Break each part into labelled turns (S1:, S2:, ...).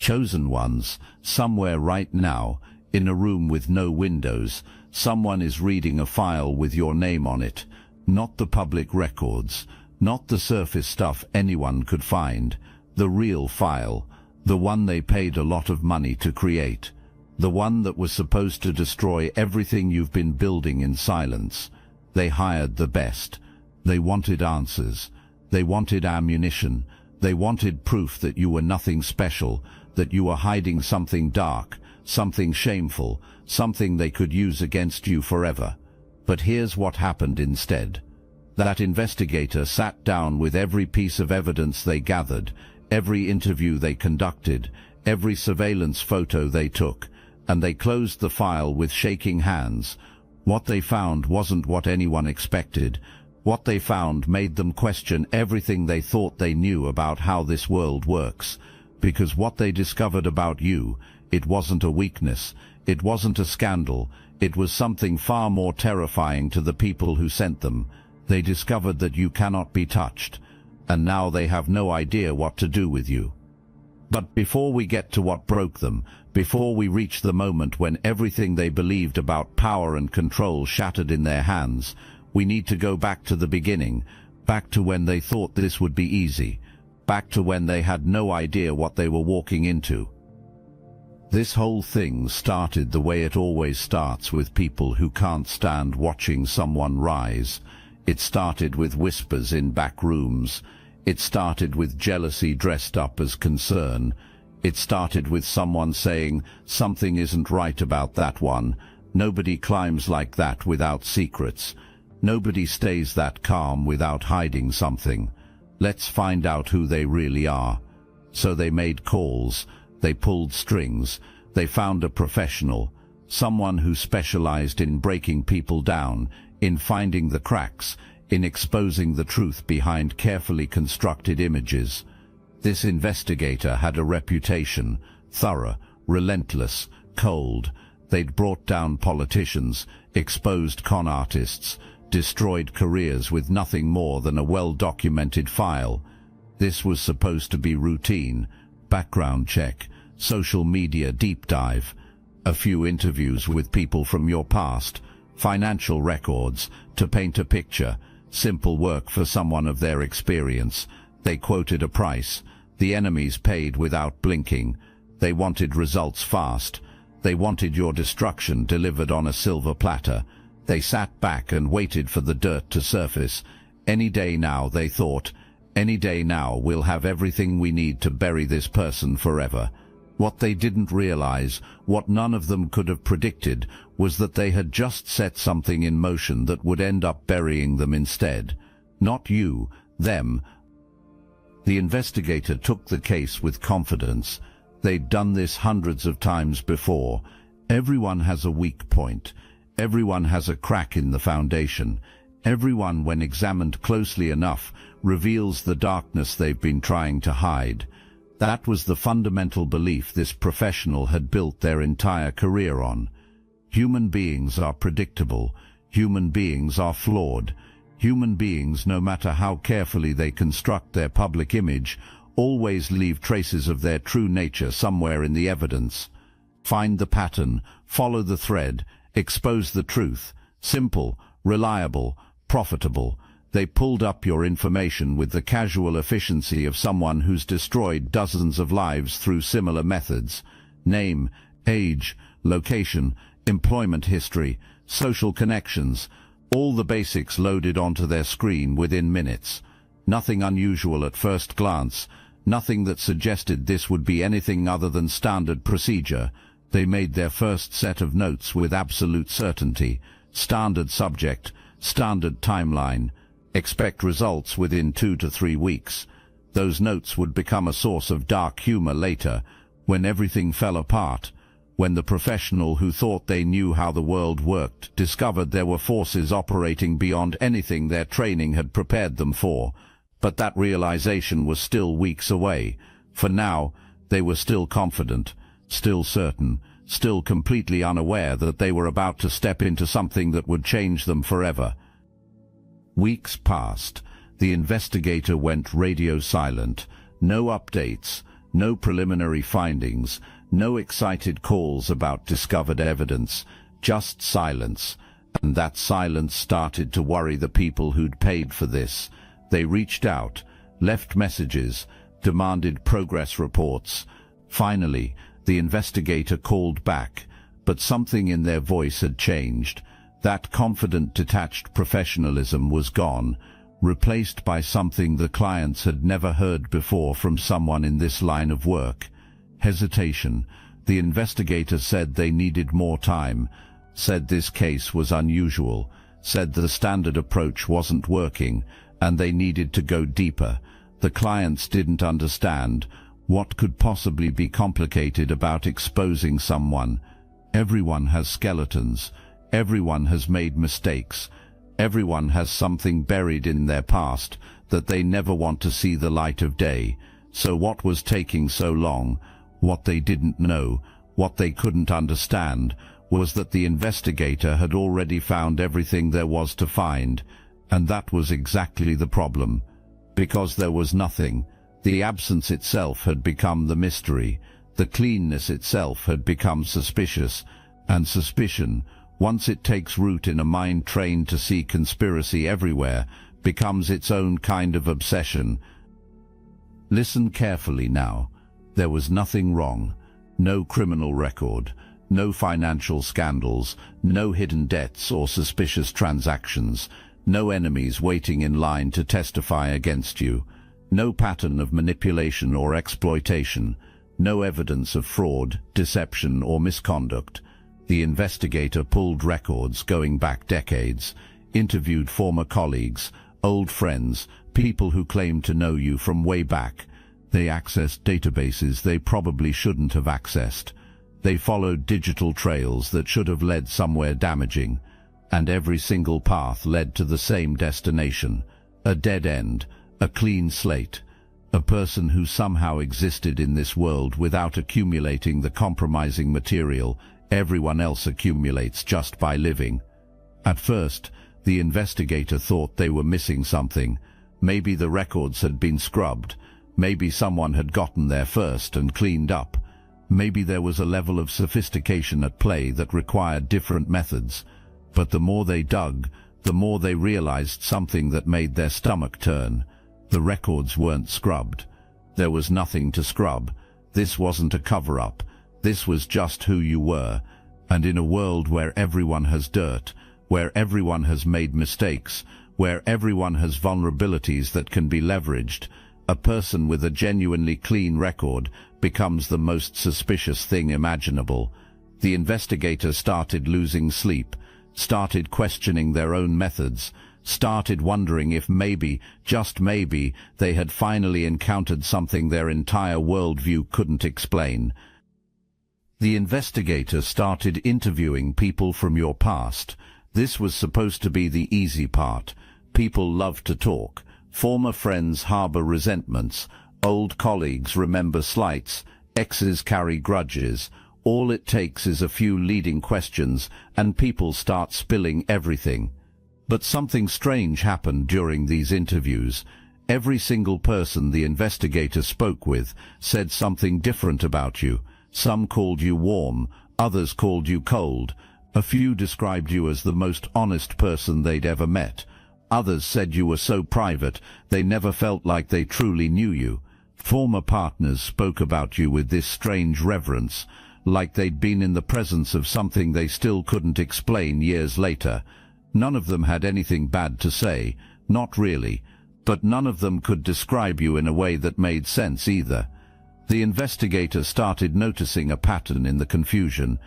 S1: chosen ones, somewhere right now, in a room with no windows, someone is reading a file with your name on it. Not the public records, not the surface stuff anyone could find. The real file, the one they paid a lot of money to create. The one that was supposed to destroy everything you've been building in silence. They hired the best. They wanted answers. They wanted ammunition. They wanted proof that you were nothing special, that you were hiding something dark, something shameful, something they could use against you forever. But here's what happened instead. That investigator sat down with every piece of evidence they gathered, every interview they conducted, every surveillance photo they took, and they closed the file with shaking hands. What they found wasn't what anyone expected. What they found made them question everything they thought they knew about how this world works. Because what they discovered about you, it wasn't a weakness, it wasn't a scandal, it was something far more terrifying to the people who sent them. They discovered that you cannot be touched, and now they have no idea what to do with you. But before we get to what broke them, before we reach the moment when everything they believed about power and control shattered in their hands, we need to go back to the beginning, back to when they thought this would be easy, back to when they had no idea what they were walking into. This whole thing started the way it always starts with people who can't stand watching someone rise. It started with whispers in back rooms. It started with jealousy dressed up as concern. It started with someone saying, "Something isn't right about that one. Nobody climbs like that without secrets. Nobody stays that calm without hiding something. Let's find out who they really are." So they made calls, they pulled strings, they found a professional, someone who specialized in breaking people down, in finding the cracks, in exposing the truth behind carefully constructed images. This investigator had a reputation: thorough, relentless, cold. They'd brought down politicians, exposed con artists, destroyed careers with nothing more than a well-documented file. This was supposed to be routine, background check, social media deep dive, a few interviews with people from your past, financial records, to paint a picture, simple work for someone of their experience. They quoted a price. The enemies paid without blinking. They wanted results fast. They wanted your destruction delivered on a silver platter. They sat back and waited for the dirt to surface. Any day now, they thought, any day now we'll have everything we need to bury this person forever. What they didn't realize, what none of them could have predicted, was that they had just set something in motion that would end up burying them instead. Not you, them. The investigator took the case with confidence. They'd done this hundreds of times before. Everyone has a weak point. Everyone has a crack in the foundation. Everyone, when examined closely enough, reveals the darkness they've been trying to hide. That was the fundamental belief this professional had built their entire career on. Human beings are predictable. Human beings are flawed. Human beings, no matter how carefully they construct their public image, always leave traces of their true nature somewhere in the evidence. Find the pattern, follow the thread, expose the truth. Simple, reliable, profitable. They pulled up your information with the casual efficiency of someone who's destroyed dozens of lives through similar methods. Name, age, location, employment history, social connections, all the basics loaded onto their screen within minutes. Nothing unusual at first glance, nothing that suggested this would be anything other than standard procedure. They made their first set of notes with absolute certainty. Standard subject, standard timeline. Expect results within 2 to 3 weeks. Those notes would become a source of dark humor later, when everything fell apart, when the professional who thought they knew how the world worked discovered there were forces operating beyond anything their training had prepared them for. But that realization was still weeks away. For now, they were still confident, still certain, still completely unaware that they were about to step into something that would change them forever. Weeks passed. The investigator went radio silent. No updates, no preliminary findings, no excited calls about discovered evidence, just silence. And that silence started to worry the people who'd paid for this. They reached out, left messages, demanded progress reports. Finally, the investigator called back, but something in their voice had changed. That confident, detached professionalism was gone, replaced by something the clients had never heard before from someone in this line of work. Hesitation. The investigator said they needed more time, said this case was unusual, said the standard approach wasn't working, and they needed to go deeper. The clients didn't understand. What could possibly be complicated about exposing someone? Everyone has skeletons. Everyone has made mistakes. Everyone has something buried in their past that they never want to see the light of day. So what was taking so long? What they didn't know, what they couldn't understand, was that the investigator had already found everything there was to find. And that was exactly the problem. Because there was nothing. The absence itself had become the mystery. The cleanness itself had become suspicious. And suspicion, once it takes root in a mind trained to see conspiracy everywhere, becomes its own kind of obsession. Listen carefully now. There was nothing wrong. No criminal record. No financial scandals. No hidden debts or suspicious transactions. No enemies waiting in line to testify against you. No pattern of manipulation or exploitation. No evidence of fraud, deception, or misconduct. The investigator pulled records going back decades, interviewed former colleagues, old friends, people who claimed to know you from way back. They accessed databases they probably shouldn't have accessed. They followed digital trails that should have led somewhere damaging. And every single path led to the same destination. A dead end, a clean slate. A person who somehow existed in this world without accumulating the compromising material everyone else accumulates just by living. At first, the investigator thought they were missing something. Maybe the records had been scrubbed. Maybe someone had gotten there first and cleaned up. Maybe there was a level of sophistication at play that required different methods. But the more they dug, the more they realized something that made their stomach turn. The records weren't scrubbed. There was nothing to scrub. This wasn't a cover-up. This was just who you were. And in a world where everyone has dirt, where everyone has made mistakes, where everyone has vulnerabilities that can be leveraged, a person with a genuinely clean record becomes the most suspicious thing imaginable. The investigators started losing sleep, started questioning their own methods, started wondering if maybe, just maybe, they had finally encountered something their entire worldview couldn't explain. The investigator started interviewing people from your past. This was supposed to be the easy part. People love to talk. Former friends harbor resentments. Old colleagues remember slights. Exes carry grudges. All it takes is a few leading questions, and people start spilling everything. But something strange happened during these interviews. Every single person the investigator spoke with said something different about you. Some called you warm, others called you cold. A few described you as the most honest person they'd ever met. Others said you were so private they never felt like they truly knew you. Former partners spoke about you with this strange reverence, like they'd been in the presence of something they still couldn't explain years later. None of them had anything bad to say, not really, but none of them could describe you in a way that made sense either. The investigator started noticing a pattern in the confusion.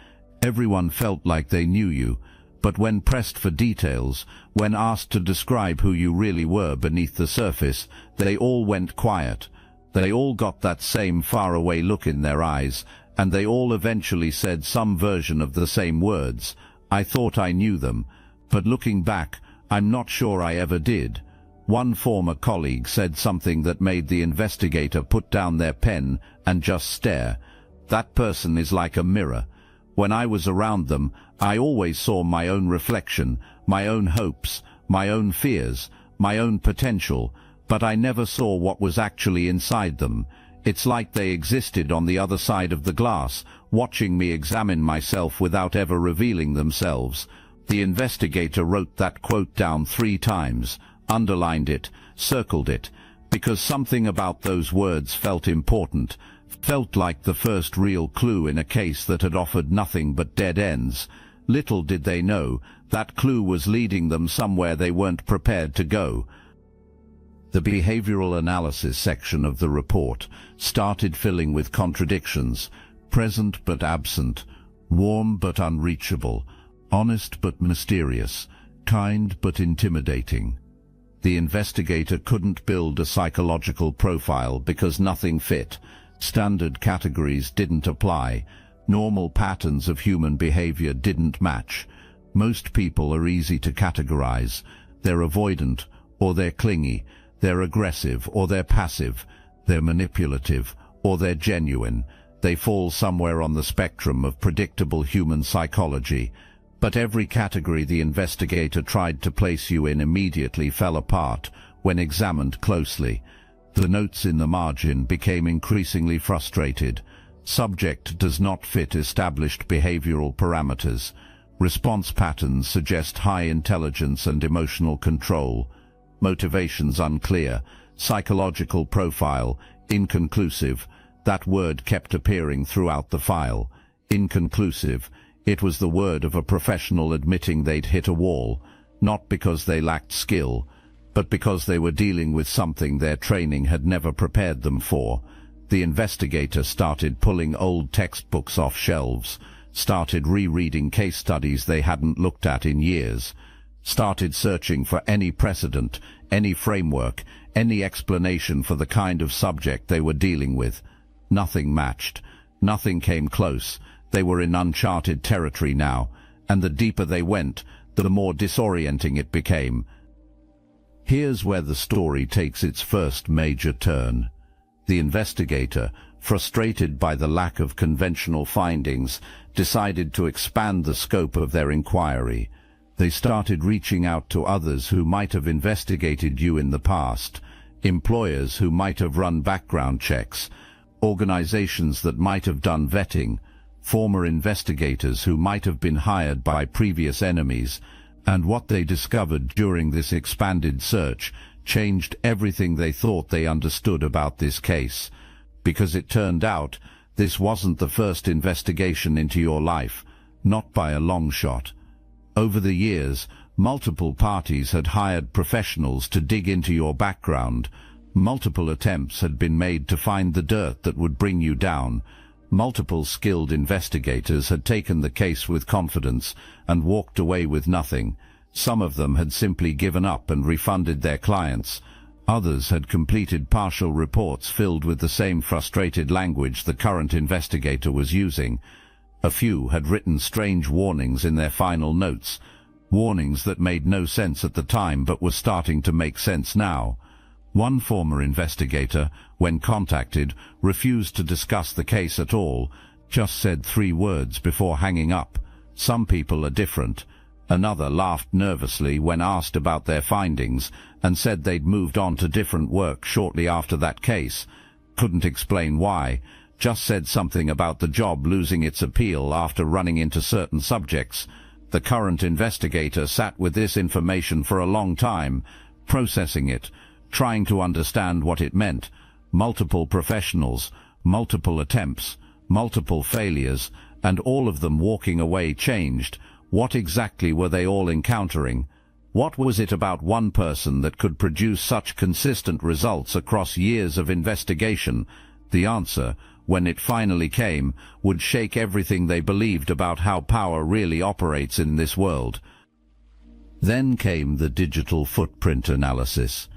S1: Everyone felt like they knew you, but when pressed for details, when asked to describe who you really were beneath the surface, they all went quiet. They all got that same faraway look in their eyes, and they all eventually said some version of the same words. I thought I knew them, but looking back, I'm not sure I ever did. One former colleague said something that made the investigator put down their pen and just stare. That person is like a mirror. When I was around them, I always saw my own reflection, my own hopes, my own fears, my own potential, but I never saw what was actually inside them. It's like they existed on the other side of the glass, watching me examine myself without ever revealing themselves. The investigator wrote that quote down 3 times, underlined it, circled it, because something about those words felt important, felt like the first real clue in a case that had offered nothing but dead ends. Little did they know, that clue was leading them somewhere they weren't prepared to go. The behavioral analysis section of the report started filling with contradictions, present but absent, warm but unreachable, honest but mysterious, kind but intimidating. The investigator couldn't build a psychological profile because nothing fit. Standard categories didn't apply. Normal patterns of human behavior didn't match. Most people are easy to categorize. They're avoidant, or they're clingy. They're aggressive, or they're passive. They're manipulative, or they're genuine. They fall somewhere on the spectrum of predictable human psychology. But every category the investigator tried to place you in immediately fell apart when examined closely. The notes in the margin became increasingly frustrated. Subject does not fit established behavioral parameters. Response patterns suggest high intelligence and emotional control. Motivations unclear. Psychological profile inconclusive. That word kept appearing throughout the file. Inconclusive. It was the word of a professional admitting they'd hit a wall, not because they lacked skill, but because they were dealing with something their training had never prepared them for. The investigator started pulling old textbooks off shelves, started rereading case studies they hadn't looked at in years, started searching for any precedent, any framework, any explanation for the kind of subject they were dealing with. Nothing matched. Nothing came close. They were in uncharted territory now, and the deeper they went, the more disorienting it became. Here's where the story takes its first major turn. The investigator, frustrated by the lack of conventional findings, decided to expand the scope of their inquiry. They started reaching out to others who might have investigated you in the past, employers who might have run background checks, organizations that might have done vetting, former investigators who might have been hired by previous enemies, and what they discovered during this expanded search changed everything they thought they understood about this case. Because it turned out, this wasn't the first investigation into your life, not by a long shot. Over the years, multiple parties had hired professionals to dig into your background. Multiple attempts had been made to find the dirt that would bring you down. Multiple skilled investigators had taken the case with confidence and walked away with nothing. Some of them had simply given up and refunded their clients. Others had completed partial reports filled with the same frustrated language the current investigator was using. A few had written strange warnings in their final notes, warnings that made no sense at the time but were starting to make sense now. One former investigator, when contacted, refused to discuss the case at all, just said 3 words before hanging up. Some people are different. Another laughed nervously when asked about their findings and said they'd moved on to different work shortly after that case. Couldn't explain why, just said something about the job losing its appeal after running into certain subjects. The current investigator sat with this information for a long time, processing it, trying to understand what it meant. Multiple professionals, multiple attempts, multiple failures, and all of them walking away changed. What exactly were they all encountering? What was it about one person that could produce such consistent results across years of investigation? The answer, when it finally came, would shake everything they believed about how power really operates in this world. Then came the digital footprint analysis.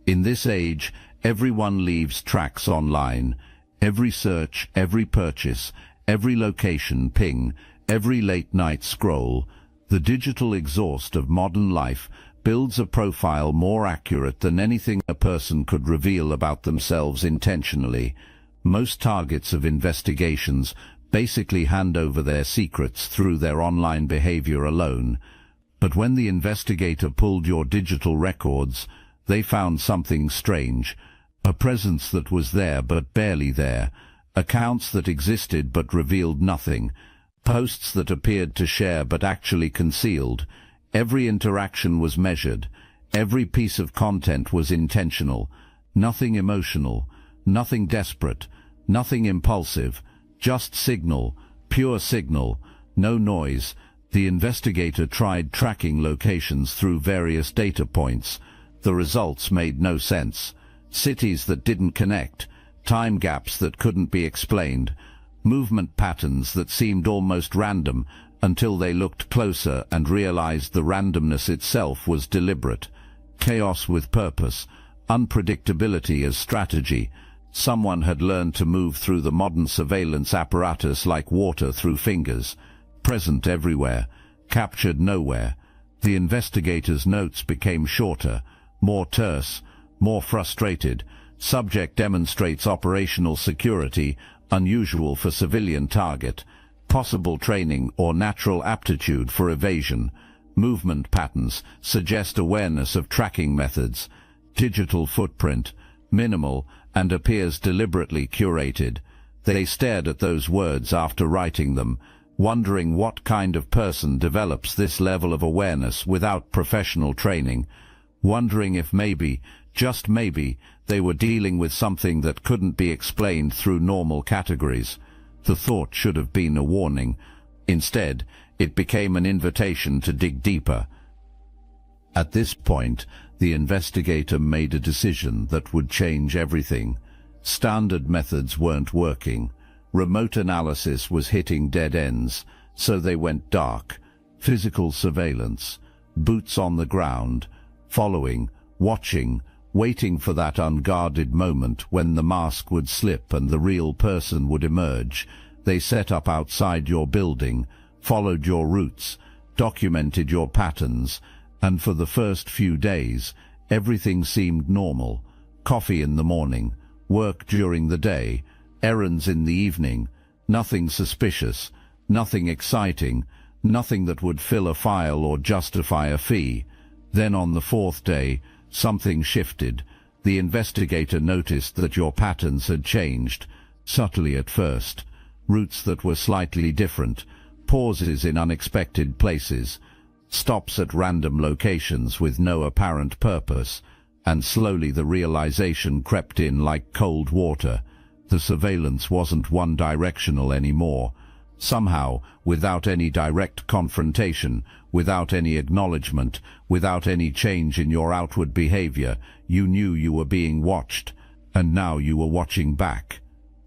S1: In this age, everyone leaves tracks online. Every search, every purchase, every location ping, every late-night scroll. The digital exhaust of modern life builds a profile more accurate than anything a person could reveal about themselves intentionally. Most targets of investigations basically hand over their secrets through their online behavior alone. But when the investigator pulled your digital records, they found something strange. A presence that was there but barely there. Accounts that existed but revealed nothing. Posts that appeared to share but actually concealed. Every interaction was measured. Every piece of content was intentional. Nothing emotional. Nothing desperate. Nothing impulsive. Just signal. Pure signal. No noise. The investigator tried tracking locations through various data points. The results made no sense. Cities that didn't connect. Time gaps that couldn't be explained. Movement patterns that seemed almost random until they looked closer and realized the randomness itself was deliberate. Chaos with purpose. Unpredictability as strategy. Someone had learned to move through the modern surveillance apparatus like water through fingers. Present everywhere, captured nowhere. The investigator's notes became shorter, more terse, more frustrated. Subject demonstrates operational security, unusual for civilian target. Possible training or natural aptitude for evasion. Movement patterns suggest awareness of tracking methods. Digital footprint, minimal, and appears deliberately curated. They stared at those words after writing them, wondering what kind of person develops this level of awareness without professional training, wondering if maybe, just maybe, they were dealing with something that couldn't be explained through normal categories. The thought should have been a warning. Instead, it became an invitation to dig deeper. At this point, the investigator made a decision that would change everything. Standard methods weren't working. Remote analysis was hitting dead ends, so they went dark. Physical surveillance, boots on the ground, following, watching, waiting for that unguarded moment when the mask would slip and the real person would emerge. They set up outside your building, followed your routes, documented your patterns, and for the first few days, everything seemed normal. Coffee in the morning, work during the day, errands in the evening, nothing suspicious, nothing exciting, nothing that would fill a file or justify a fee. Then on the fourth day, something shifted. The investigator noticed that your patterns had changed, subtly at first. Routes that were slightly different, pauses in unexpected places, stops at random locations with no apparent purpose, and slowly the realization crept in like cold water. The surveillance wasn't one-directional anymore. Somehow, without any direct confrontation, without any acknowledgement, without any change in your outward behavior, you knew you were being watched, and now you were watching back.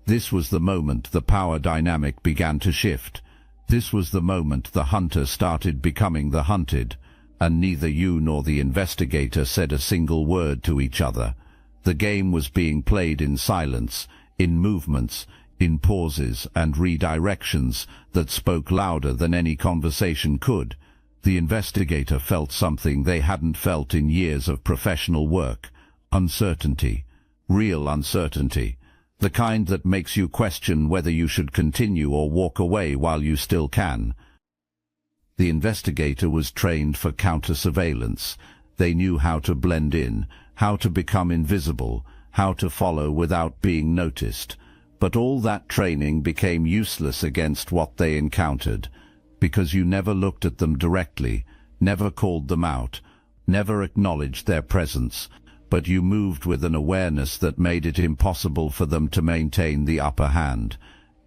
S1: This was the moment the power dynamic began to shift. This was the moment the hunter started becoming the hunted, and neither you nor the investigator said a single word to each other. The game was being played in silence, in movements, in pauses and redirections that spoke louder than any conversation could. The investigator felt something they hadn't felt in years of professional work. Uncertainty. Real uncertainty. The kind that makes you question whether you should continue or walk away while you still can. The investigator was trained for counter-surveillance. They knew how to blend in, how to become invisible, how to follow without being noticed. But all that training became useless against what they encountered, because you never looked at them directly, never called them out, never acknowledged their presence, but you moved with an awareness that made it impossible for them to maintain the upper hand.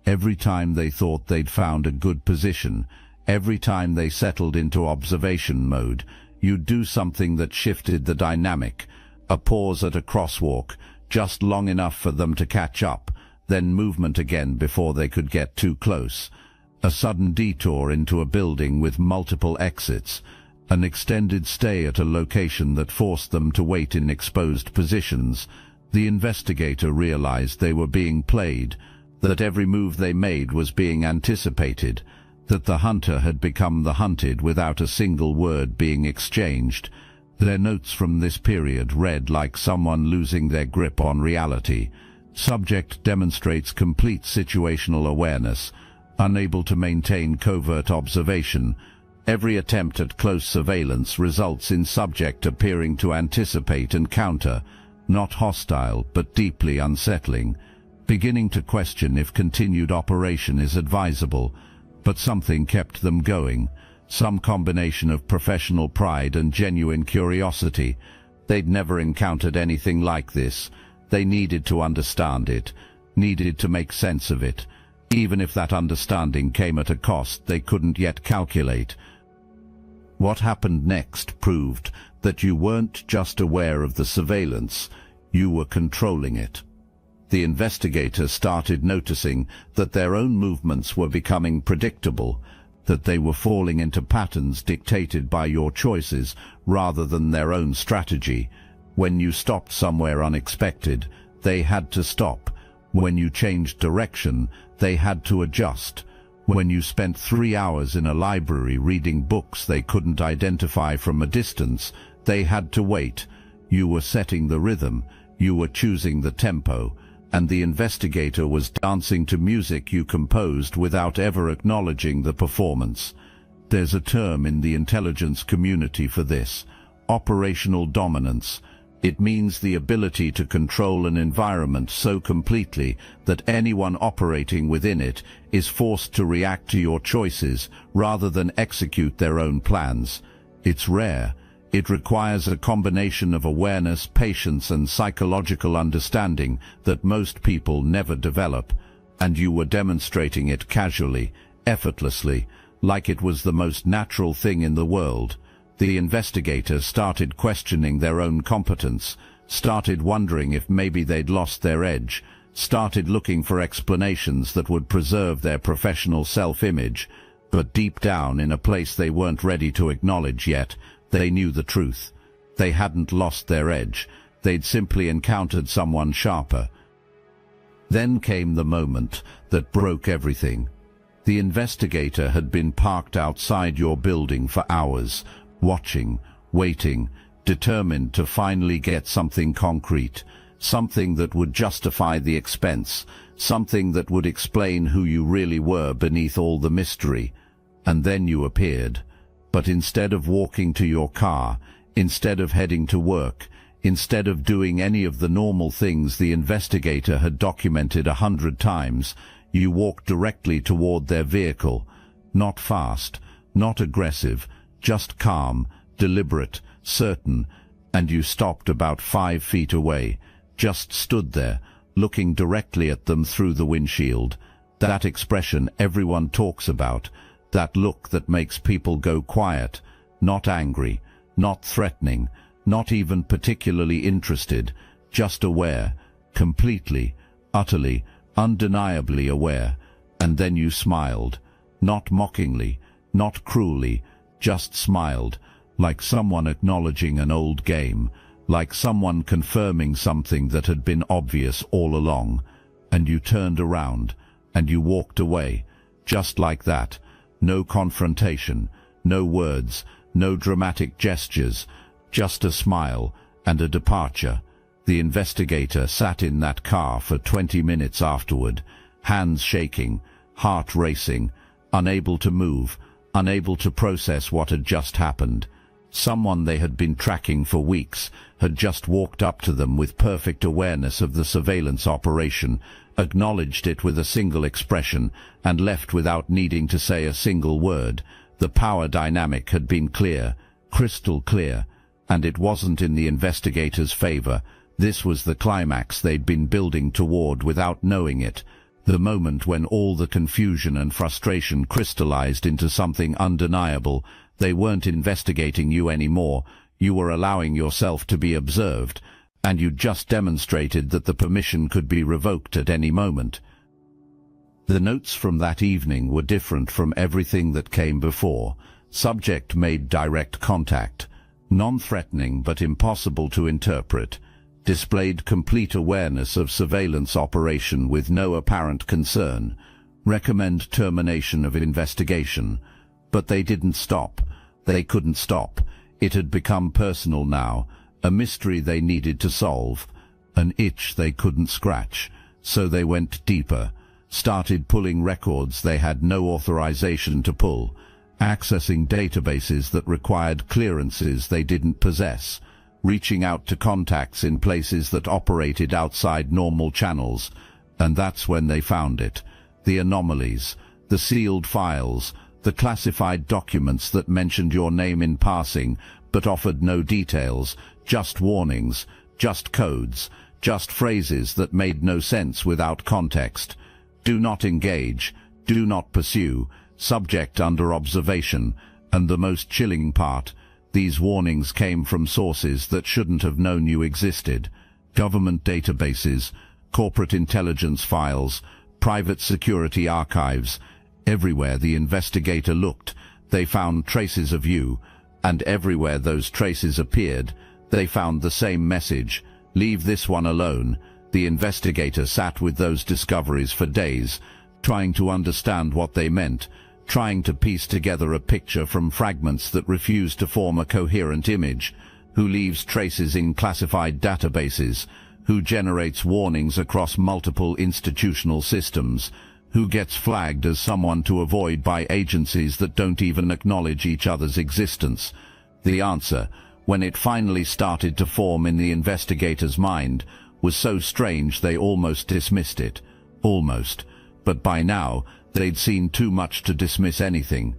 S1: Every time they thought they'd found a good position, every time they settled into observation mode, you'd do something that shifted the dynamic. A pause at a crosswalk, just long enough for them to catch up, then movement again before they could get too close. A sudden detour into a building with multiple exits, an extended stay at a location that forced them to wait in exposed positions. The investigator realized they were being played, that every move they made was being anticipated, that the hunter had become the hunted without a single word being exchanged. Their notes from this period read like someone losing their grip on reality. Subject demonstrates complete situational awareness, unable to maintain covert observation. Every attempt at close surveillance results in subject appearing to anticipate and counter. not hostile but deeply unsettling, beginning to question if continued operation is advisable. But something kept them going, some combination of professional pride and genuine curiosity. They'd never encountered anything like this. They needed to understand it, needed to make sense of it, even if that understanding came at a cost they couldn't yet calculate. What happened next proved that you weren't just aware of the surveillance, you were controlling it. The investigators started noticing that their own movements were becoming predictable, that they were falling into patterns dictated by your choices rather than their own strategy. When you stopped somewhere unexpected, they had to stop. When you changed direction, they had to adjust. When you spent 3 hours in a library reading books they couldn't identify from a distance, they had to wait. You were setting the rhythm, you were choosing the tempo, and the investigator was dancing to music you composed without ever acknowledging the performance. There's a term in the intelligence community for this: operational dominance. It means the ability to control an environment so completely that anyone operating within it is forced to react to your choices rather than execute their own plans. It's rare. It requires a combination of awareness, patience, and psychological understanding that most people never develop. And you were demonstrating it casually, effortlessly, like it was the most natural thing in the world. The investigators started questioning their own competence, started wondering if maybe they'd lost their edge, started looking for explanations that would preserve their professional self-image. But deep down, in a place they weren't ready to acknowledge yet, they knew the truth. They hadn't lost their edge. They'd simply encountered someone sharper. Then came the moment that broke everything. The investigator had been parked outside your building for hours, watching, waiting, determined to finally get something concrete, something that would justify the expense, something that would explain who you really were beneath all the mystery. And then you appeared. But instead of walking to your car, instead of heading to work, instead of doing any of the normal things the investigator had documented 100 times, you walked directly toward their vehicle. Not fast, not aggressive, just calm, deliberate, certain. And you stopped about 5 feet away, just stood there, looking directly at them through the windshield. That expression everyone talks about, that look that makes people go quiet, not angry, not threatening, not even particularly interested, just aware, completely, utterly, undeniably aware. And then you smiled, not mockingly, not cruelly, just smiled, like someone acknowledging an old game, like someone confirming something that had been obvious all along. And you turned around, and you walked away, just like that. No confrontation, no words, no dramatic gestures, just a smile and a departure. The investigator sat in that car for 20 minutes afterward, hands shaking, heart racing, unable to move, unable to process what had just happened. Someone they had been tracking for weeks had just walked up to them with perfect awareness of the surveillance operation, acknowledged it with a single expression, and left without needing to say a single word. The power dynamic had been clear, crystal clear, and it wasn't in the investigators' favor. This was the climax they'd been building toward without knowing it, the moment when all the confusion and frustration crystallized into something undeniable. They weren't investigating you anymore. You were allowing yourself to be observed, and you just demonstrated that the permission could be revoked at any moment. The notes from that evening were different from everything that came before. Subject made direct contact, non-threatening but impossible to interpret, displayed complete awareness of surveillance operation with no apparent concern, recommend termination of investigation. But they didn't stop. They couldn't stop. It had become personal now, a mystery they needed to solve, an itch they couldn't scratch. So they went deeper, started pulling records they had no authorization to pull, accessing databases that required clearances they didn't possess, reaching out to contacts in places that operated outside normal channels. And that's when they found it. The anomalies, the sealed files, the classified documents that mentioned your name in passing but offered no details, just warnings, just codes, just phrases that made no sense without context. Do not engage, do not pursue, subject under observation, and the most chilling part, these warnings came from sources that shouldn't have known you existed. Government databases, corporate intelligence files, private security archives. Everywhere the investigator looked, they found traces of you, and everywhere those traces appeared, they found the same message: leave this one alone. The investigator sat with those discoveries for days, trying to understand what they meant, trying to piece together a picture from fragments that refused to form a coherent image. Who leaves traces in classified databases? Who generates warnings across multiple institutional systems? Who gets flagged as someone to avoid by agencies that don't even acknowledge each other's existence? The answer, when it finally started to form in the investigator's mind, was so strange they almost dismissed it. Almost. But by now, they'd seen too much to dismiss anything.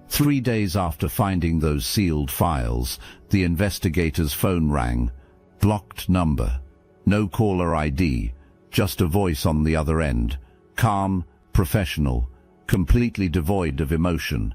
S1: 3 days after finding those sealed files, the investigator's phone rang. Blocked number. No caller ID. Just a voice on the other end. Calm, professional, completely devoid of emotion.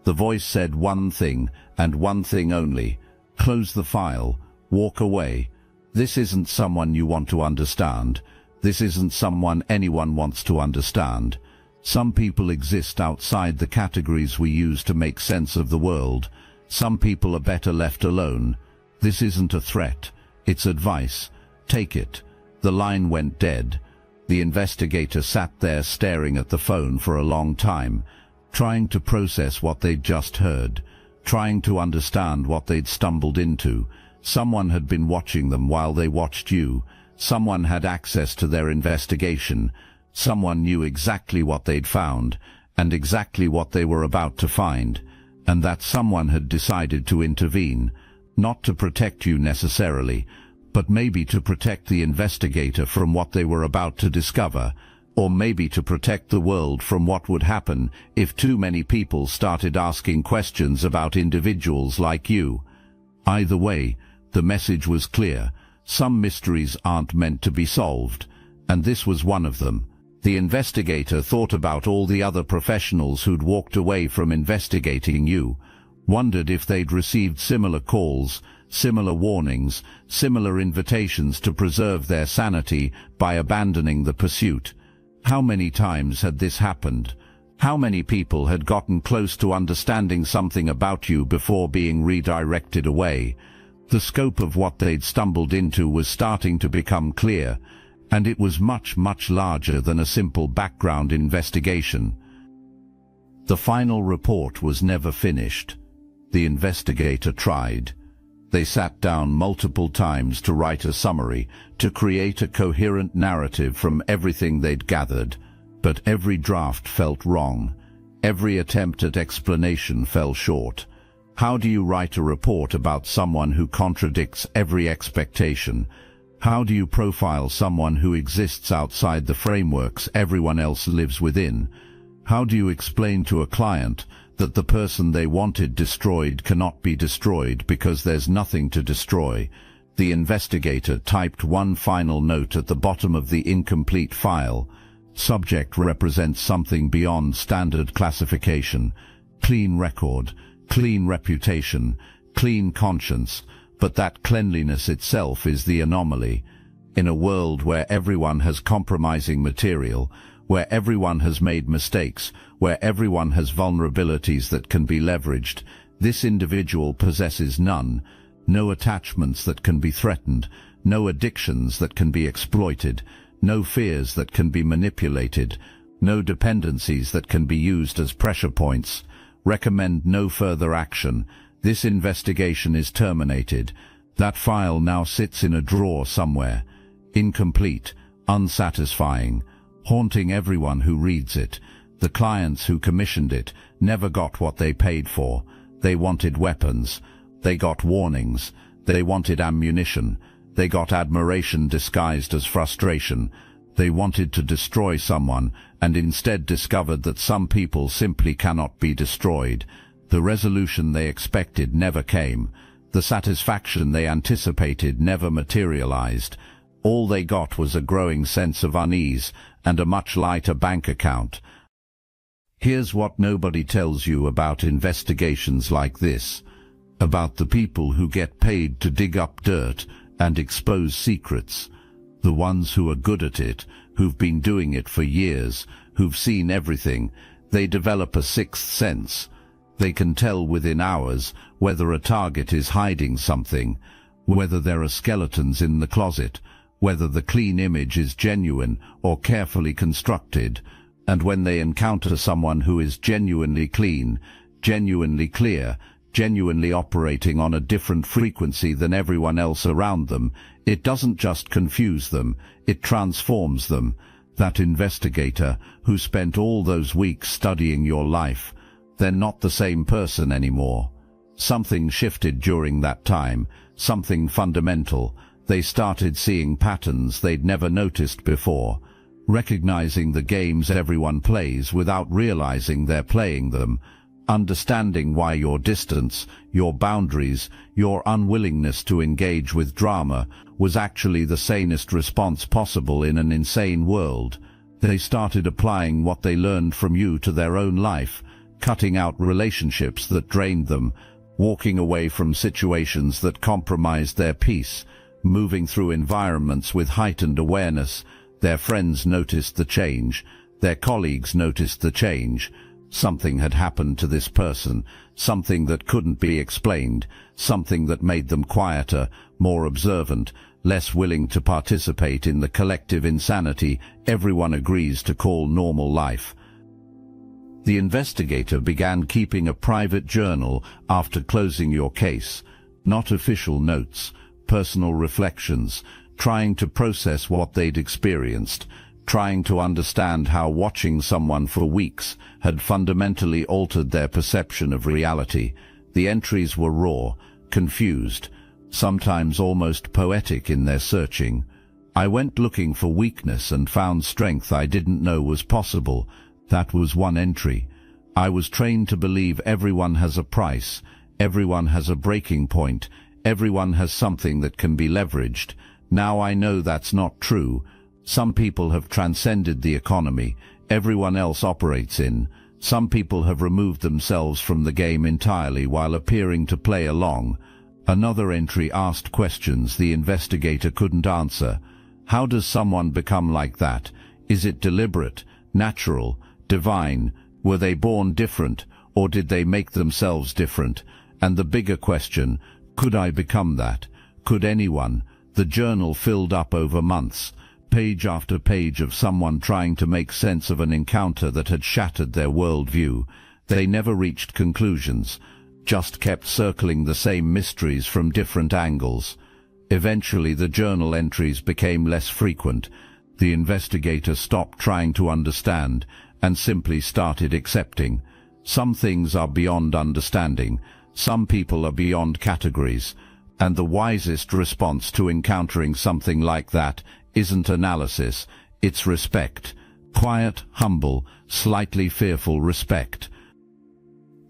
S1: The voice said one thing, and one thing only: close the file, walk away. This isn't someone you want to understand. This isn't someone anyone wants to understand. Some people exist outside the categories we use to make sense of the world. Some people are better left alone. This isn't a threat. It's advice. Take it. The line went dead. The investigator sat there staring at the phone for a long time, trying to process what they'd just heard, trying to understand what they'd stumbled into. Someone had been watching them while they watched you. Someone had access to their investigation. Someone knew exactly what they'd found, and exactly what they were about to find, and that someone had decided to intervene, not to protect you necessarily, but maybe to protect the investigator from what they were about to discover, or maybe to protect the world from what would happen if too many people started asking questions about individuals like you. Either way, the message was clear. Some mysteries aren't meant to be solved, and this was one of them. The investigator thought about all the other professionals who'd walked away from investigating you, wondered if they'd received similar calls, similar warnings, similar invitations to preserve their sanity by abandoning the pursuit. How many times had this happened? How many people had gotten close to understanding something about you before being redirected away? The scope of what they'd stumbled into was starting to become clear, and it was much, much larger than a simple background investigation. The final report was never finished. The investigator tried. They sat down multiple times to write a summary, to create a coherent narrative from everything they'd gathered, but every draft felt wrong. Every attempt at explanation fell short. How do you write a report about someone who contradicts every expectation? How do you profile someone who exists outside the frameworks everyone else lives within? How do you explain to a client that the person they wanted destroyed cannot be destroyed because there's nothing to destroy? The investigator typed one final note at the bottom of the incomplete file. Subject represents something beyond standard classification. Clean record, clean reputation, clean conscience, but that cleanliness itself is the anomaly. In a world where everyone has compromising material, where everyone has made mistakes, where everyone has vulnerabilities that can be leveraged, this individual possesses none. No attachments that can be threatened, no addictions that can be exploited, no fears that can be manipulated, no dependencies that can be used as pressure points. Recommend no further action. This investigation is terminated. That file now sits in a drawer somewhere. Incomplete, unsatisfying, haunting everyone who reads it. The clients who commissioned it never got what they paid for. They wanted weapons. They got warnings. They wanted ammunition. They got admiration disguised as frustration. They wanted to destroy someone, and instead discovered that some people simply cannot be destroyed. The resolution they expected never came. The satisfaction they anticipated never materialized. All they got was a growing sense of unease and a much lighter bank account. Here's what nobody tells you about investigations like this, about the people who get paid to dig up dirt and expose secrets, the ones who are good at it, who've been doing it for years, who've seen everything. They develop a sixth sense. They can tell within hours whether a target is hiding something, whether there are skeletons in the closet, whether the clean image is genuine or carefully constructed. And when they encounter someone who is genuinely clean, genuinely clear, genuinely operating on a different frequency than everyone else around them, it doesn't just confuse them, it transforms them. That investigator who spent all those weeks studying your life, they're not the same person anymore. Something shifted during that time, something fundamental. They started seeing patterns they'd never noticed before, recognizing the games everyone plays without realizing they're playing them, understanding why your distance, your boundaries, your unwillingness to engage with drama was actually the sanest response possible in an insane world. They started applying what they learned from you to their own life, cutting out relationships that drained them, walking away from situations that compromised their peace, moving through environments with heightened awareness. Their friends noticed the change. Their colleagues noticed the change. Something had happened to this person, something that couldn't be explained, something that made them quieter, more observant, less willing to participate in the collective insanity everyone agrees to call normal life. The investigator began keeping a private journal after closing your case, not official notes, personal reflections, trying to process what they'd experienced, trying to understand how watching someone for weeks had fundamentally altered their perception of reality. The entries were raw, confused, sometimes almost poetic in their searching. I went looking for weakness and found strength I didn't know was possible. That was one entry. I was trained to believe everyone has a price, everyone has a breaking point, everyone has something that can be leveraged. Now I know that's not true. Some people have transcended the economy everyone else operates in. Some people have removed themselves from the game entirely while appearing to play along. Another entry asked questions the investigator couldn't answer. How does someone become like that? Is it deliberate, natural, divine? Were they born different, or did they make themselves different? And the bigger question, could I become that? Could anyone? The journal filled up over months, page after page of someone trying to make sense of an encounter that had shattered their worldview. They never reached conclusions, just kept circling the same mysteries from different angles. Eventually the journal entries became less frequent. The investigator stopped trying to understand and simply started accepting. Some things are beyond understanding. Some people are beyond categories. And the wisest response to encountering something like that isn't analysis, it's respect. Quiet, humble, slightly fearful respect.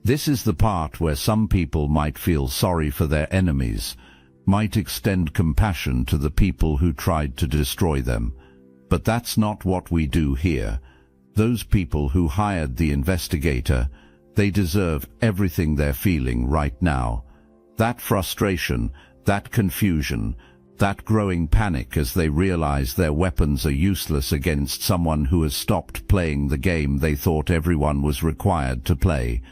S1: This is the part where some people might feel sorry for their enemies, might extend compassion to the people who tried to destroy them. But that's not what we do here. Those people who hired the investigator, they deserve everything they're feeling right now. That frustration, that confusion, that growing panic as they realize their weapons are useless against someone who has stopped playing the game they thought everyone was required to play.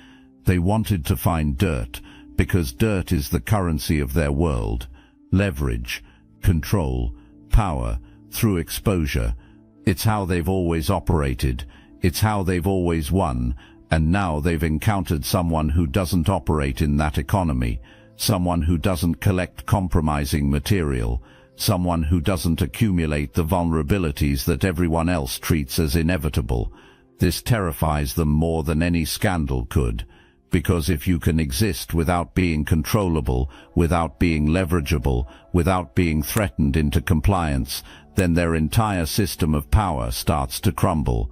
S1: They wanted to find dirt, because dirt is the currency of their world. Leverage, control, power, through exposure. It's how they've always operated. It's how they've always won. And now they've encountered someone who doesn't operate in that economy. Someone who doesn't collect compromising material, someone who doesn't accumulate the vulnerabilities that everyone else treats as inevitable. This terrifies them more than any scandal could, Because if you can exist without being controllable, without being leverageable, without being threatened into compliance, then their entire system of power starts to crumble.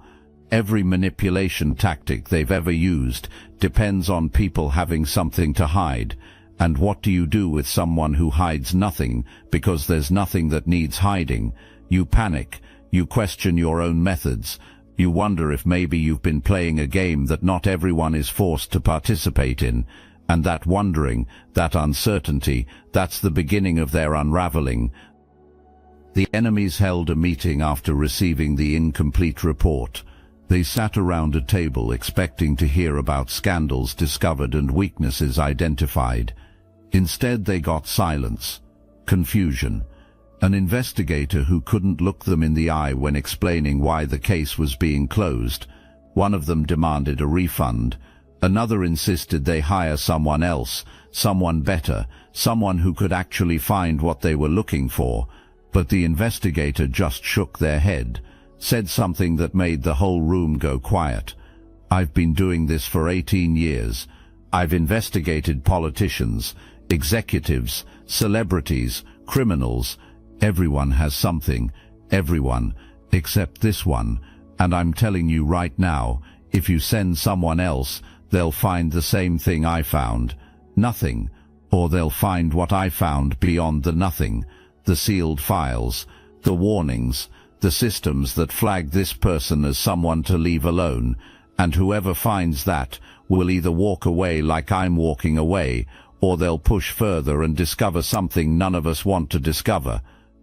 S1: Every manipulation tactic they've ever used depends on people having something to hide. And what do you do with someone who hides nothing because there's nothing that needs hiding? You panic, you question your own methods, you wonder if maybe you've been playing a game that not everyone is forced to participate in. And that wondering, that uncertainty, that's the beginning of their unraveling. The enemies held a meeting after receiving the incomplete report. They sat around a table expecting to hear about scandals discovered and weaknesses identified. Instead they got silence, confusion. An investigator who couldn't look them in the eye when explaining why the case was being closed. One of them demanded a refund. Another insisted they hire someone else, someone better, someone who could actually find what they were looking for. But the investigator just shook their head, said something that made the whole room go quiet. "I've been doing this for 18 years. I've investigated politicians, executives, celebrities, criminals. Everyone has something, everyone, except this one. And I'm telling you right now, if you send someone else, they'll find the same thing I found. Nothing. Or they'll find what I found beyond the nothing. The sealed files, the warnings, the systems that flag this person as someone to leave alone. And whoever finds that will either walk away like I'm walking away, or they'll push further and discover something none of us want to discover."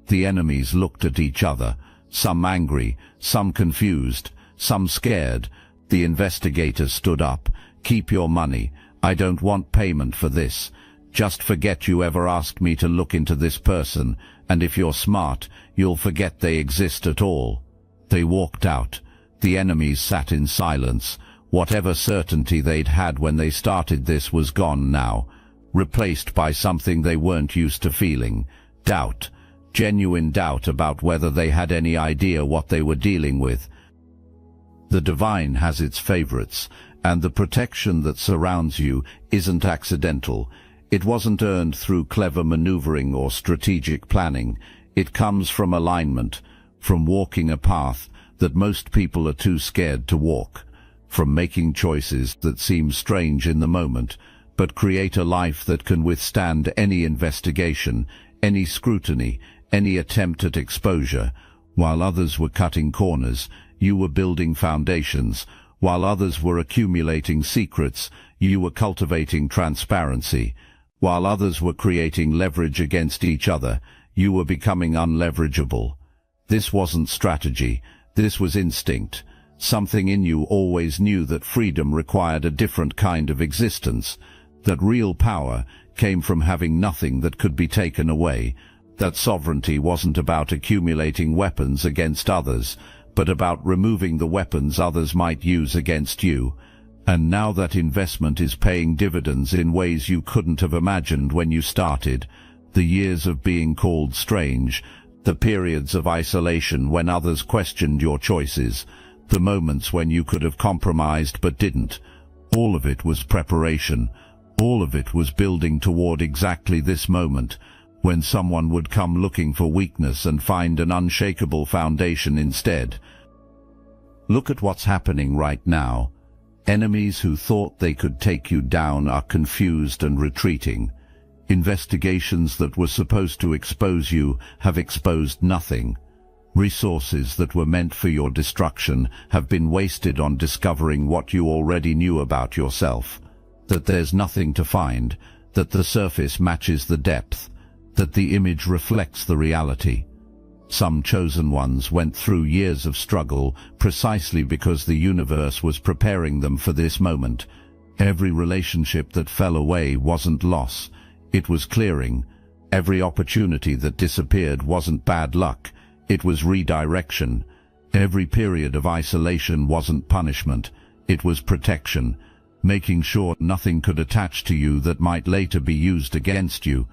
S1: The enemies looked at each other, some angry, some confused, some scared. The investigator stood up. "Keep your money. I don't want payment for this. Just forget you ever asked me to look into this person, and if you're smart, you'll forget they exist at all." They walked out. The enemies sat in silence. Whatever certainty they'd had when they started this was gone now, replaced by something they weren't used to feeling. Doubt. Genuine doubt about whether they had any idea what they were dealing with. The divine has its favorites, and the protection that surrounds you isn't accidental. It wasn't earned through clever maneuvering or strategic planning. It comes from alignment, from walking a path that most people are too scared to walk, from making choices that seem strange in the moment, but create a life that can withstand any investigation, any scrutiny, any attempt at exposure. While others were cutting corners, you were building foundations. While others were accumulating secrets, you were cultivating transparency. While others were creating leverage against each other, you were becoming unleverageable. This wasn't strategy, this was instinct. Something in you always knew that freedom required a different kind of existence, that real power came from having nothing that could be taken away, that sovereignty wasn't about accumulating weapons against others, but about removing the weapons others might use against you. And now that investment is paying dividends in ways you couldn't have imagined when you started. The years of being called strange, the periods of isolation when others questioned your choices, the moments when you could have compromised but didn't. All of it was preparation. All of it was building toward exactly this moment, when someone would come looking for weakness and find an unshakable foundation instead. Look at what's happening right now. Enemies who thought they could take you down are confused and retreating. Investigations that were supposed to expose you have exposed nothing. Resources that were meant for your destruction have been wasted on discovering what you already knew about yourself. That there's nothing to find, that the surface matches the depth, that the image reflects the reality. Some chosen ones went through years of struggle precisely because the universe was preparing them for this moment. Every relationship that fell away wasn't loss, it was clearing. Every opportunity that disappeared wasn't bad luck, it was redirection. Every period of isolation wasn't punishment, it was protection, making sure nothing could attach to you that might later be used against you.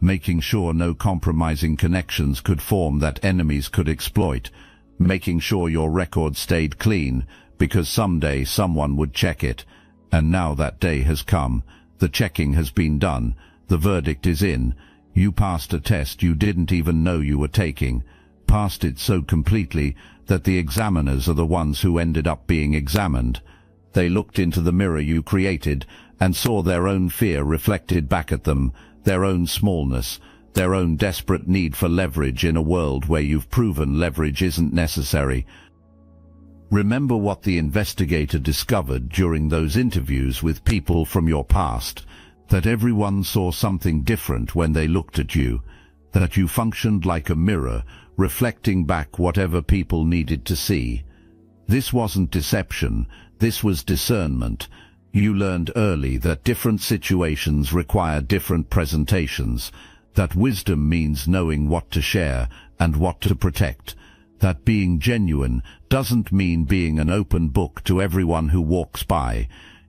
S1: Making sure no compromising connections could form that enemies could exploit, making sure your record stayed clean, because someday someone would check it. And now that day has come. The checking has been done. The verdict is in. You passed a test you didn't even know you were taking. Passed it so completely that the examiners are the ones who ended up being examined. They looked into the mirror you created and saw their own fear reflected back at them, their own smallness, their own desperate need for leverage in a world where you've proven leverage isn't necessary. Remember what the investigator discovered during those interviews with people from your past, that everyone saw something different when they looked at you, that you functioned like a mirror, reflecting back whatever people needed to see. This wasn't deception, this was discernment. You learned early that different situations require different presentations, that wisdom means knowing what to share and what to protect, that being genuine doesn't mean being an open book to everyone who walks by.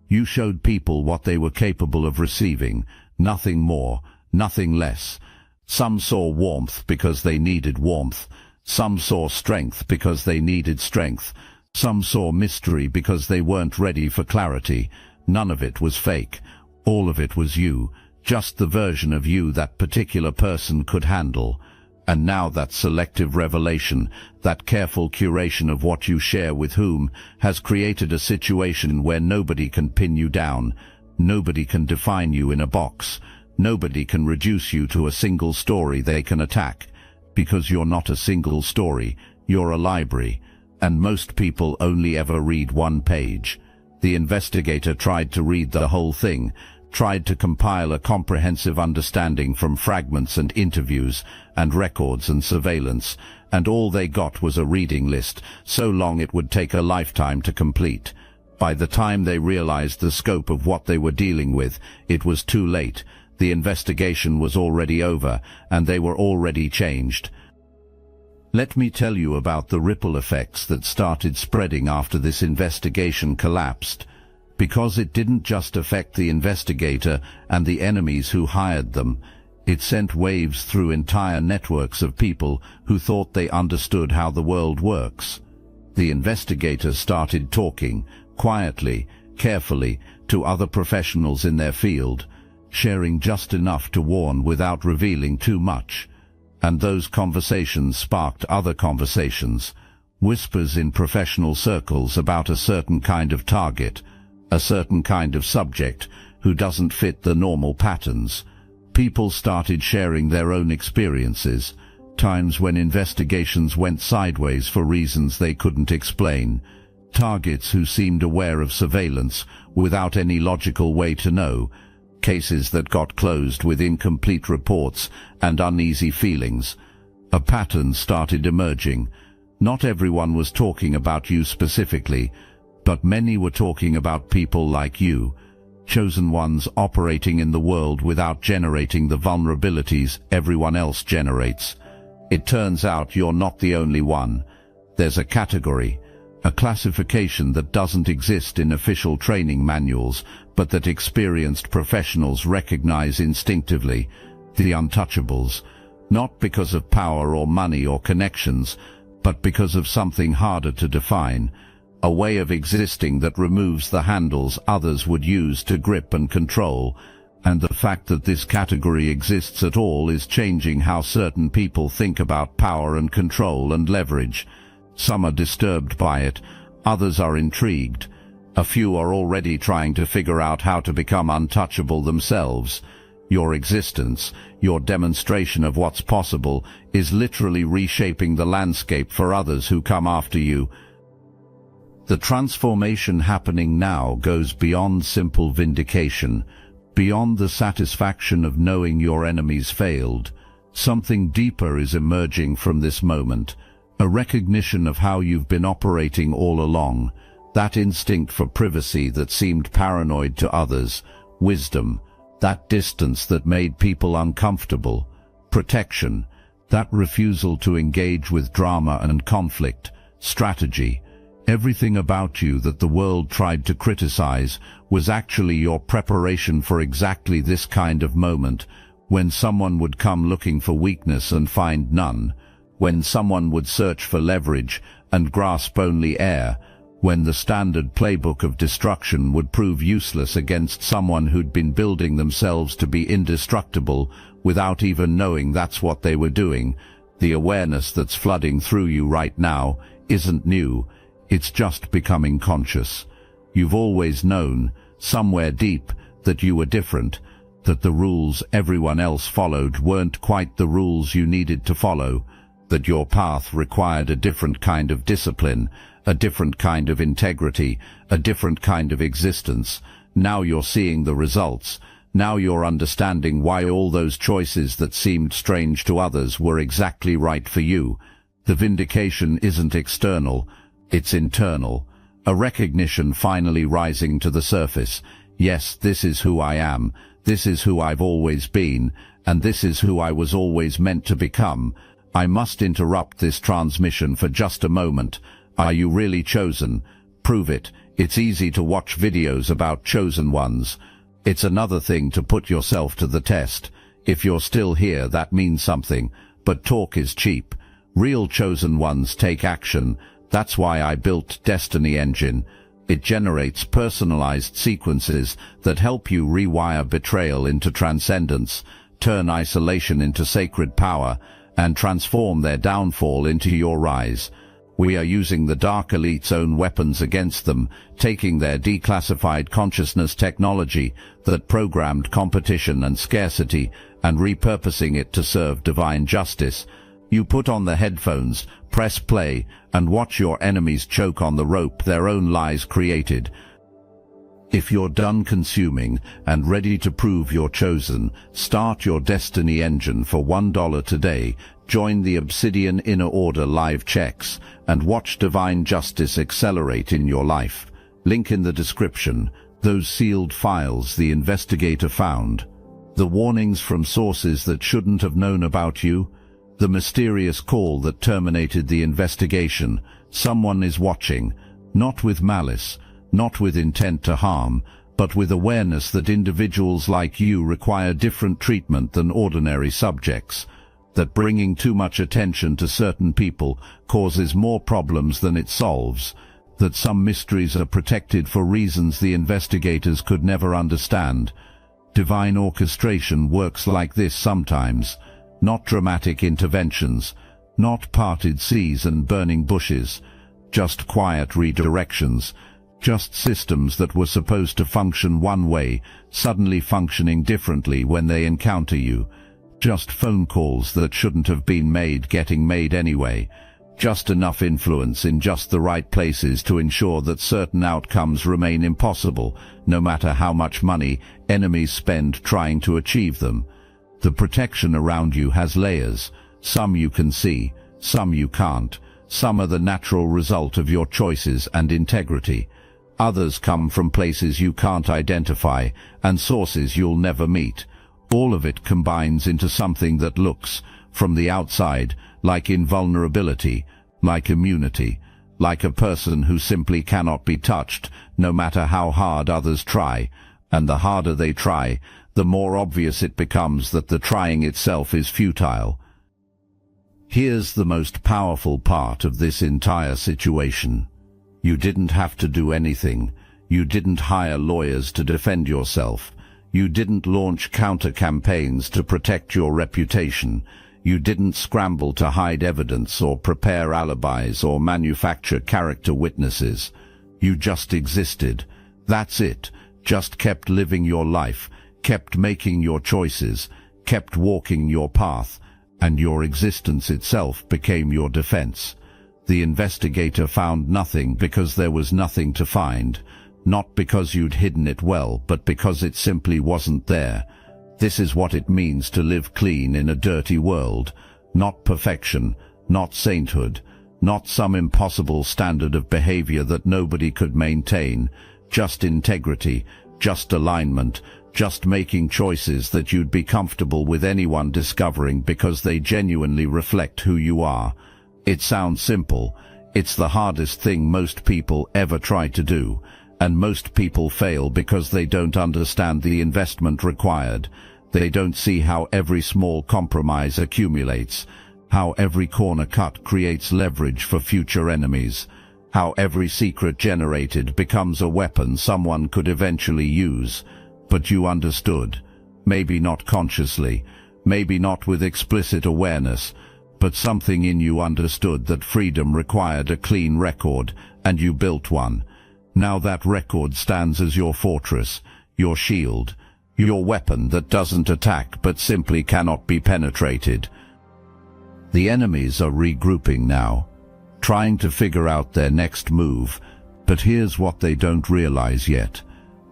S1: You showed people what they were capable of receiving, nothing more, nothing less. Some saw warmth because they needed warmth. Some saw strength because they needed strength. Some saw mystery because they weren't ready for clarity. None of it was fake. All of it was you, just the version of you that particular person could handle. And now that selective revelation, that careful curation of what you share with whom, has created a situation where nobody can pin you down, nobody can define you in a box, nobody can reduce you to a single story they can attack. Because you're not a single story, you're a library, and most people only ever read one page. The investigator tried to read the whole thing, tried to compile a comprehensive understanding from fragments and interviews and records and surveillance, and all they got was a reading list, so long it would take a lifetime to complete. By the time they realized the scope of what they were dealing with, it was too late. The investigation was already over, and they were already changed. Let me tell you about the ripple effects that started spreading after this investigation collapsed. Because it didn't just affect the investigator and the enemies who hired them, it sent waves through entire networks of people who thought they understood how the world works. The investigators started talking, quietly, carefully, to other professionals in their field, sharing just enough to warn without revealing too much. And those conversations sparked other conversations, whispers in professional circles about a certain kind of target, a certain kind of subject who doesn't fit the normal patterns. People started sharing their own experiences, times when investigations went sideways for reasons they couldn't explain, targets who seemed aware of surveillance without any logical way to know, cases that got closed with incomplete reports and uneasy feelings. A pattern started emerging. Not everyone was talking about you specifically, but many were talking about people like you, chosen ones operating in the world without generating the vulnerabilities everyone else generates. It turns out you're not the only one. There's a category, a classification that doesn't exist in official training manuals, but that experienced professionals recognize instinctively: the untouchables, not because of power or money or connections, but because of something harder to define, a way of existing that removes the handles others would use to grip and control. And the fact that this category exists at all is changing how certain people think about power and control and leverage. Some are disturbed by it, others are intrigued. A few are already trying to figure out how to become untouchable themselves. Your existence, your demonstration of what's possible, is literally reshaping the landscape for others who come after you. The transformation happening now goes beyond simple vindication, beyond the satisfaction of knowing your enemies failed. Something deeper is emerging from this moment, a recognition of how you've been operating all along, that instinct for privacy that seemed paranoid to others, wisdom, that distance that made people uncomfortable, protection, that refusal to engage with drama and conflict, strategy. Everything about you that the world tried to criticize was actually your preparation for exactly this kind of moment, when someone would come looking for weakness and find none, when someone would search for leverage and grasp only air, when the standard playbook of destruction would prove useless against someone who'd been building themselves to be indestructible without even knowing that's what they were doing. The awareness that's flooding through you right now isn't new, it's just becoming conscious. You've always known, somewhere deep, that you were different, that the rules everyone else followed weren't quite the rules you needed to follow, that your path required a different kind of discipline, a different kind of integrity, a different kind of existence. Now you're seeing the results. Now you're understanding why all those choices that seemed strange to others were exactly right for you. The vindication isn't external, it's internal. A recognition finally rising to the surface. Yes, this is who I am. This is who I've always been, and this is who I was always meant to become. I must interrupt this transmission for just a moment. Are you really chosen? Prove it. It's easy to watch videos about chosen ones. It's another thing to put yourself to the test. If you're still here, that means something. But talk is cheap. Real chosen ones take action. That's why I built Destiny Engine. It generates personalized sequences that help you rewire betrayal into transcendence, turn isolation into sacred power, and transform their downfall into your rise. We are using the Dark Elite's own weapons against them, taking their declassified consciousness technology that programmed competition and scarcity and repurposing it to serve divine justice. You put on the headphones, press play, and watch your enemies choke on the rope their own lies created. If you're done consuming and ready to prove you're chosen, start your Destiny Engine for $1 today, join the Obsidian Inner Order live checks, and watch divine justice accelerate in your life. Link in the description. Those sealed files the investigator found. The warnings from sources that shouldn't have known about you. The mysterious call that terminated the investigation. Someone is watching, not with malice, not with intent to harm, but with awareness that individuals like you require different treatment than ordinary subjects, that bringing too much attention to certain people causes more problems than it solves, that some mysteries are protected for reasons the investigators could never understand. Divine orchestration works like this sometimes, not dramatic interventions, not parted seas and burning bushes, just quiet redirections, just systems that were supposed to function one way, suddenly functioning differently when they encounter you. Just phone calls that shouldn't have been made getting made anyway. Just enough influence in just the right places to ensure that certain outcomes remain impossible, no matter how much money enemies spend trying to achieve them. The protection around you has layers. Some you can see, some you can't. Some are the natural result of your choices and integrity. Others come from places you can't identify and sources you'll never meet. All of it combines into something that looks, from the outside, like invulnerability, like immunity, like a person who simply cannot be touched, no matter how hard others try. And the harder they try, the more obvious it becomes that the trying itself is futile. Here's the most powerful part of this entire situation. You didn't have to do anything. You didn't hire lawyers to defend yourself. You didn't launch counter-campaigns to protect your reputation. You didn't scramble to hide evidence or prepare alibis or manufacture character witnesses. You just existed. That's it. Just kept living your life, kept making your choices, kept walking your path, and your existence itself became your defense. The investigator found nothing because there was nothing to find, not because you'd hidden it well, but because it simply wasn't there. This is what it means to live clean in a dirty world. Not perfection, not sainthood, not some impossible standard of behavior that nobody could maintain, just integrity, just alignment, just making choices that you'd be comfortable with anyone discovering because they genuinely reflect who you are. It sounds simple. It's the hardest thing most people ever try to do, and most people fail because they don't understand the investment required. They don't see how every small compromise accumulates, how every corner cut creates leverage for future enemies. how every secret generated becomes a weapon someone could eventually use. But you understood, maybe not consciously, maybe not with explicit awareness, but something in you understood that freedom required a clean record, and you built one. Now that record stands as your fortress, your shield, your weapon that doesn't attack but simply cannot be penetrated. The enemies are regrouping now, trying to figure out their next move, but here's what they don't realize yet.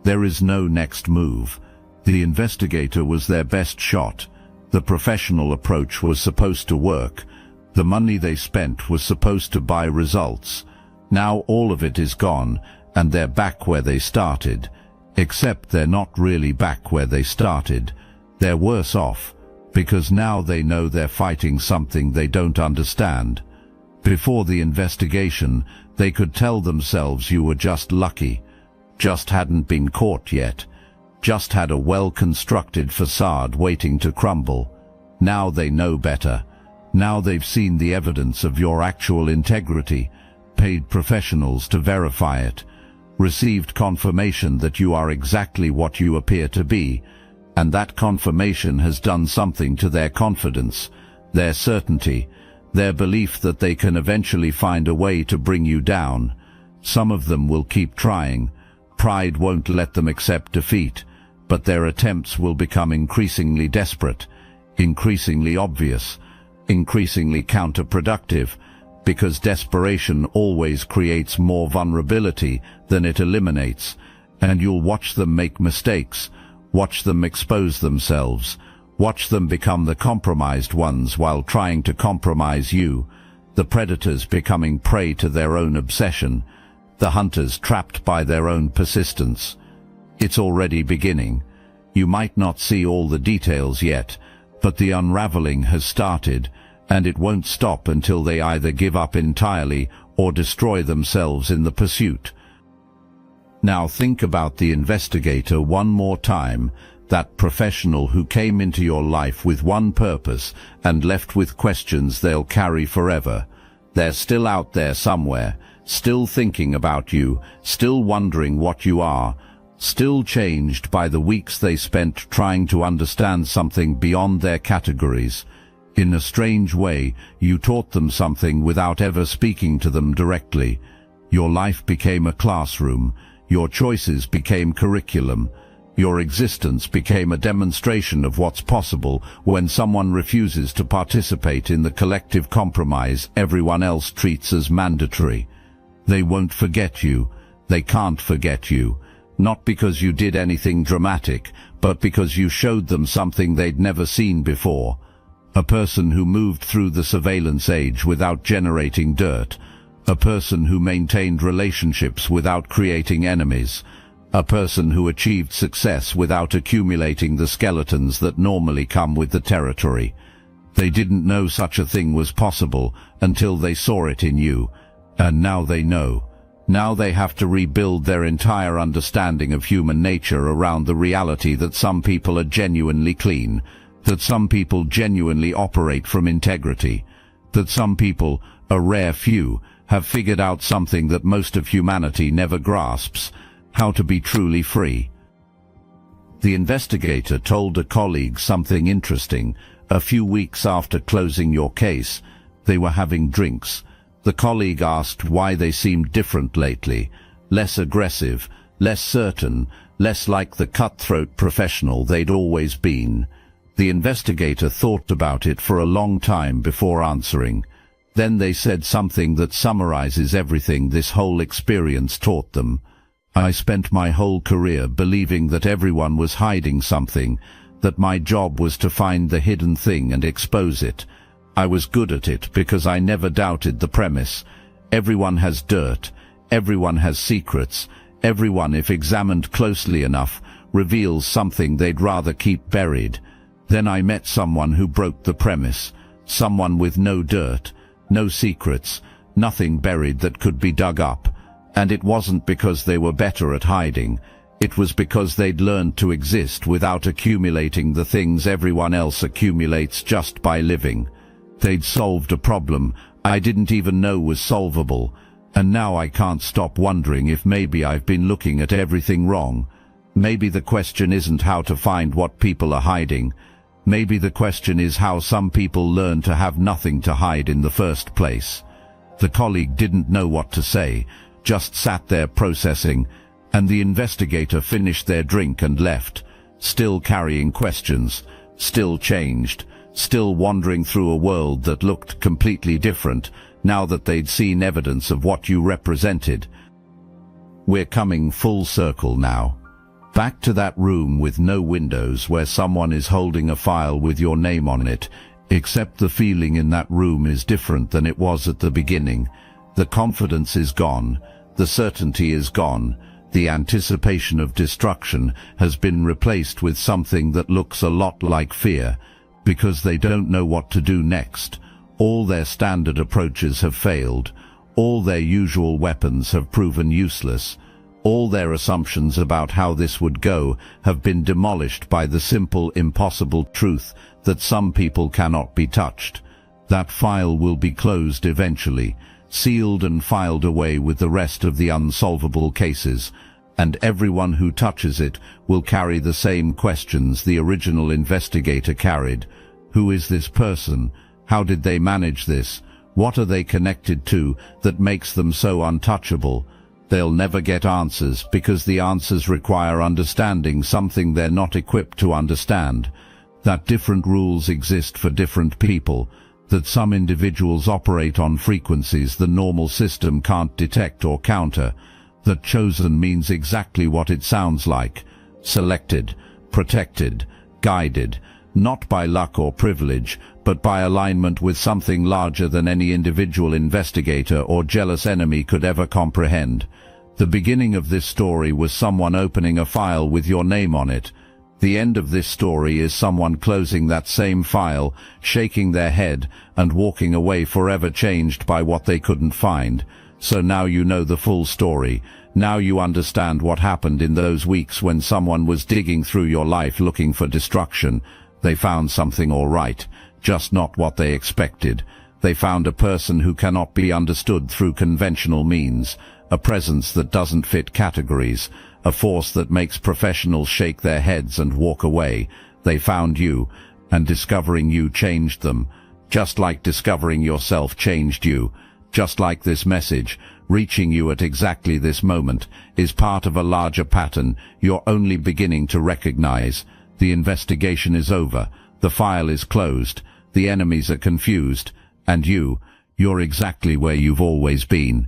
S1: There is no next move. The investigator was their best shot. The professional approach was supposed to work. The money they spent was supposed to buy results. Now all of it is gone, and they're back where they started. Except they're not really back where they started. They're worse off, because now they know they're fighting something they don't understand. Before the investigation, they could tell themselves you were just lucky, just hadn't been caught yet, just had a well-constructed facade waiting to crumble. Now they know better. Now they've seen the evidence of your actual integrity, paid professionals to verify it, received confirmation that you are exactly what you appear to be, and that confirmation has done something to their confidence, their certainty, their belief that they can eventually find a way to bring you down. Some of them will keep trying. Pride won't let them accept defeat, but their attempts will become increasingly desperate, increasingly obvious, increasingly counterproductive, because desperation always creates more vulnerability than it eliminates, and you'll watch them make mistakes, watch them expose themselves, watch them become the compromised ones while trying to compromise you, the predators becoming prey to their own obsession, the hunters trapped by their own persistence. It's already beginning. You might not see all the details yet, but the unraveling has started, and it won't stop until they either give up entirely or destroy themselves in the pursuit. Now think about the investigator one more time, that professional who came into your life with one purpose and left with questions they'll carry forever. They're still out there somewhere, still thinking about you, still wondering what you are, still changed by the weeks they spent trying to understand something beyond their categories. In a strange way, you taught them something without ever speaking to them directly. Your life became a classroom. Your choices became curriculum. Your existence became a demonstration of what's possible when someone refuses to participate in the collective compromise everyone else treats as mandatory. They won't forget you. They can't forget you. Not because you did anything dramatic, but because you showed them something they'd never seen before. A person who moved through the surveillance age without generating dirt. A person who maintained relationships without creating enemies. A person who achieved success without accumulating the skeletons that normally come with the territory. They didn't know such a thing was possible until they saw it in you, and now they know. Now they have to rebuild their entire understanding of human nature around the reality that some people are genuinely clean, that some people genuinely operate from integrity, that some people, a rare few, have figured out something that most of humanity never grasps: how to be truly free. The investigator told a colleague something interesting. A few weeks after closing your case, they were having drinks. The colleague asked why they seemed different lately, less aggressive, less certain, less like the cutthroat professional they'd always been. The investigator thought about it for a long time before answering. Then they said something that summarizes everything this whole experience taught them. I spent my whole career believing that everyone was hiding something, that my job was to find the hidden thing and expose it. I was good at it because I never doubted the premise. Everyone has dirt, everyone has secrets, everyone, if examined closely enough, reveals something they'd rather keep buried. Then I met someone who broke the premise, someone with no dirt, no secrets, nothing buried that could be dug up. And it wasn't because they were better at hiding. It was because they'd learned to exist without accumulating the things everyone else accumulates just by living. They'd solved a problem I didn't even know was solvable, And now I can't stop wondering if maybe I've been looking at everything wrong. Maybe the question isn't how to find what people are hiding. Maybe the question is how some people learn to have nothing to hide in the first place. The colleague didn't know what to say, just sat there processing, and the investigator finished their drink and left, still carrying questions, still changed, still wandering through a world that looked completely different now that they'd seen evidence of what you represented. We're coming full circle now. Back to that room with no windows where someone is holding a file with your name on it, except the feeling in that room is different than it was at the beginning. The confidence is gone, the certainty is gone, the anticipation of destruction has been replaced with something that looks a lot like fear, because they don't know what to do next. All their standard approaches have failed, all their usual weapons have proven useless. All their assumptions about how this would go have been demolished by the simple, impossible truth that some people cannot be touched. That file will be closed eventually, sealed and filed away with the rest of the unsolvable cases, and everyone who touches it will carry the same questions the original investigator carried. Who is this person? How did they manage this? What are they connected to that makes them so untouchable? They'll never get answers because the answers require understanding something they're not equipped to understand. That different rules exist for different people, that some individuals operate on frequencies the normal system can't detect or counter, that chosen means exactly what it sounds like: selected, protected, guided, not by luck or privilege, but by alignment with something larger than any individual investigator or jealous enemy could ever comprehend. The beginning of this story was someone opening a file with your name on it. The end of this story is someone closing that same file, shaking their head, and walking away forever changed by what they couldn't find. So now you know the full story. Now you understand what happened in those weeks when someone was digging through your life looking for destruction. They found something all right, just not what they expected. They found a person who cannot be understood through conventional means, a presence that doesn't fit categories, a force that makes professionals shake their heads and walk away. They found you, and discovering you changed them, just like discovering yourself changed you. Just like this message, reaching you at exactly this moment, is part of a larger pattern you're only beginning to recognize. The investigation is over, the file is closed, the enemies are confused, and you're exactly where you've always been,